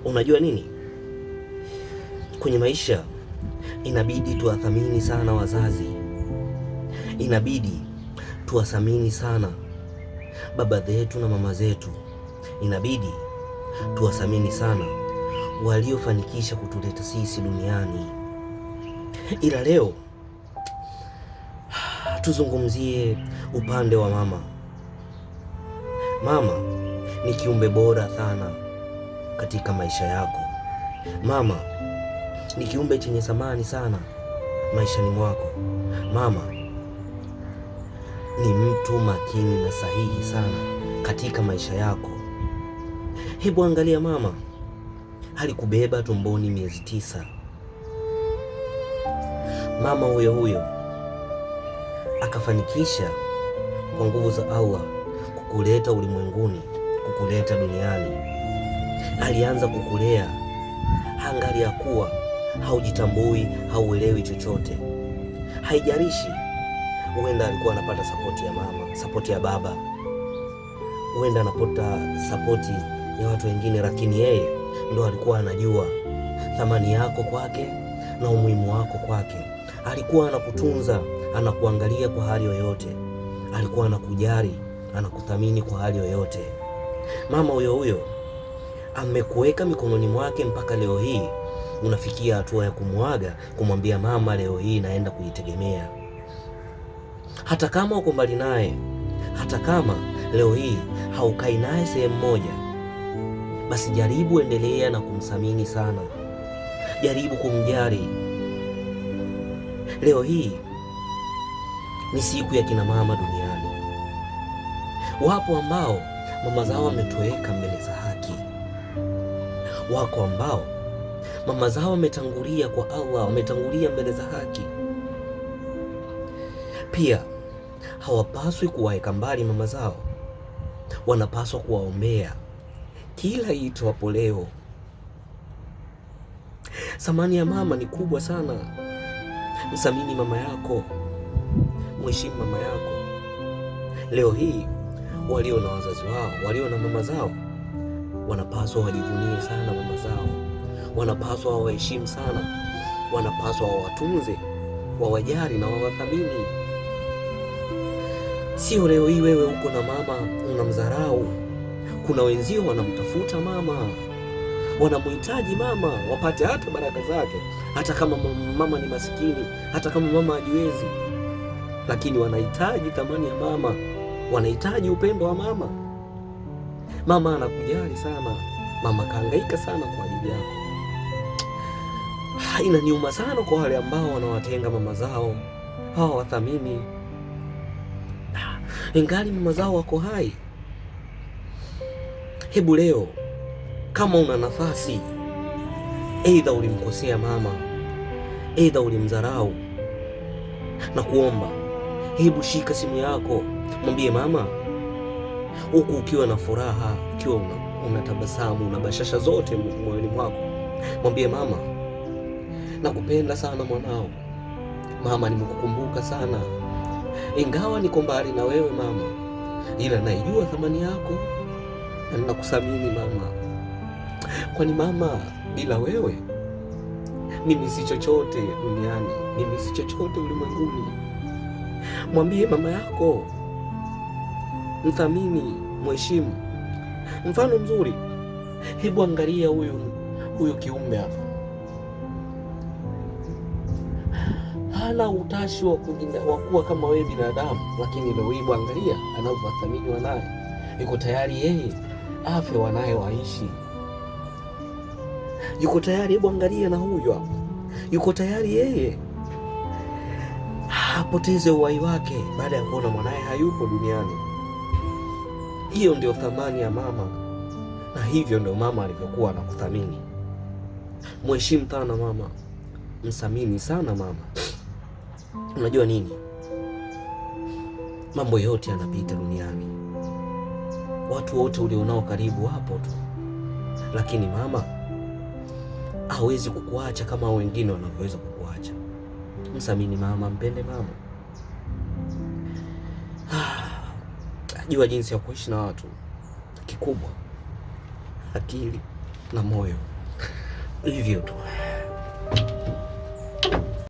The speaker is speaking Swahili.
Unajua nini? Kwenye maisha inabidi tuwathamini sana wazazi, inabidi tuwathamini sana baba zetu na mama zetu, inabidi tuwathamini sana waliofanikisha kutuleta sisi duniani. Ila leo tuzungumzie upande wa mama. Mama ni kiumbe bora sana katika maisha yako. Mama ni kiumbe chenye thamani sana maishani mwako. Mama ni mtu makini na sahihi sana katika maisha yako. Hebu angalia, mama alikubeba tumboni miezi 9. Mama huyo huyo akafanikisha kwa nguvu za Allah kukuleta ulimwenguni, kukuleta duniani. Alianza kukulea angali ya kuwa haujitambui, hauelewi chochote. Haijalishi, huenda alikuwa anapata sapoti ya mama, sapoti ya baba, huenda anapata sapoti ya watu wengine, lakini yeye ndo alikuwa anajua thamani yako kwake na umuhimu wako kwake. Alikuwa anakutunza, anakuangalia kwa hali yoyote, alikuwa anakujali, anakuthamini kwa hali yoyote. Mama huyo huyo amekuweka mikononi mwake mpaka leo hii unafikia hatua ya kumwaga, kumwambia mama, leo hii naenda kujitegemea. Hata kama uko mbali naye, hata kama leo hii haukai naye sehemu moja, basi jaribu endelea na kumthamini sana, jaribu kumjali. Leo hii ni siku ya kina mama duniani. Wapo ambao mama zao wametoweka mbele za haki, wako ambao mama zao wametangulia kwa Allah, wametangulia mbele za haki. Pia hawapaswi kuwaeka mbali mama zao, wanapaswa kuwaombea kila itwapo leo. Thamani ya mama ni kubwa sana. Mthamini mama yako, mheshimu mama yako. Leo hii walio na wazazi wao, walio na mama zao, wanapaswa wajivunie sana mama zao, wanapaswa wawaheshimu sana, wanapaswa wawatunze, wawajali na wawathamini. Sio leo hii wewe uko na mama unamdharau. Kuna wenzio wanamtafuta mama, wanamhitaji mama wapate hata baraka zake, hata kama mama ni masikini, hata kama mama hajiwezi, lakini wanahitaji thamani ya mama, wanahitaji upendo wa mama. Mama anakujali sana, mama kahangaika sana kwa ajili yako. Inaniuma sana kwa wale ambao wanawatenga mama zao, hawawathamini ingali mama zao wako hai. Hebu leo kama una nafasi, aidha ulimkosea mama, aidha ulimdharau, na kuomba, hebu shika simu yako, mwambie mama, huku ukiwa na furaha, ukiwa unatabasamu, una bashasha zote moyoni mwako, mwambie mama, nakupenda sana mwanao. Mama, nimekukumbuka sana, ingawa niko mbali na wewe mama, ila naijua thamani yako na ninakuthamini mama, kwani mama, bila wewe mimi si chochote duniani, mimi si chochote ulimwenguni. Mwambie mama yako, mthamini, mheshimu. Mfano mzuri, hebu angalia huyu kiumbe hapa, hana utashi wa kuwa kama wewe binadamu, lakini leo hii angalia anavyothamini wanaye. Yuko tayari yeye afe wanaye waishi, yuko tayari. Hebu angalia na huyu hapa, yuko tayari yeye apoteze uhai wake baada ya kuona mwanaye hayupo duniani. Hiyo ndio thamani ya mama, na hivyo ndio mama alivyokuwa anakuthamini. Mheshimu sana mama, mthamini sana mama. Unajua nini? Mambo yote yanapita duniani, watu wote ulionao karibu hapo tu, lakini mama hawezi kukuacha kama wengine wanavyoweza kukuacha. Mthamini mama, mpende mama. Jua jinsi ya kuishi na watu, kikubwa akili na moyo. hivyo tu.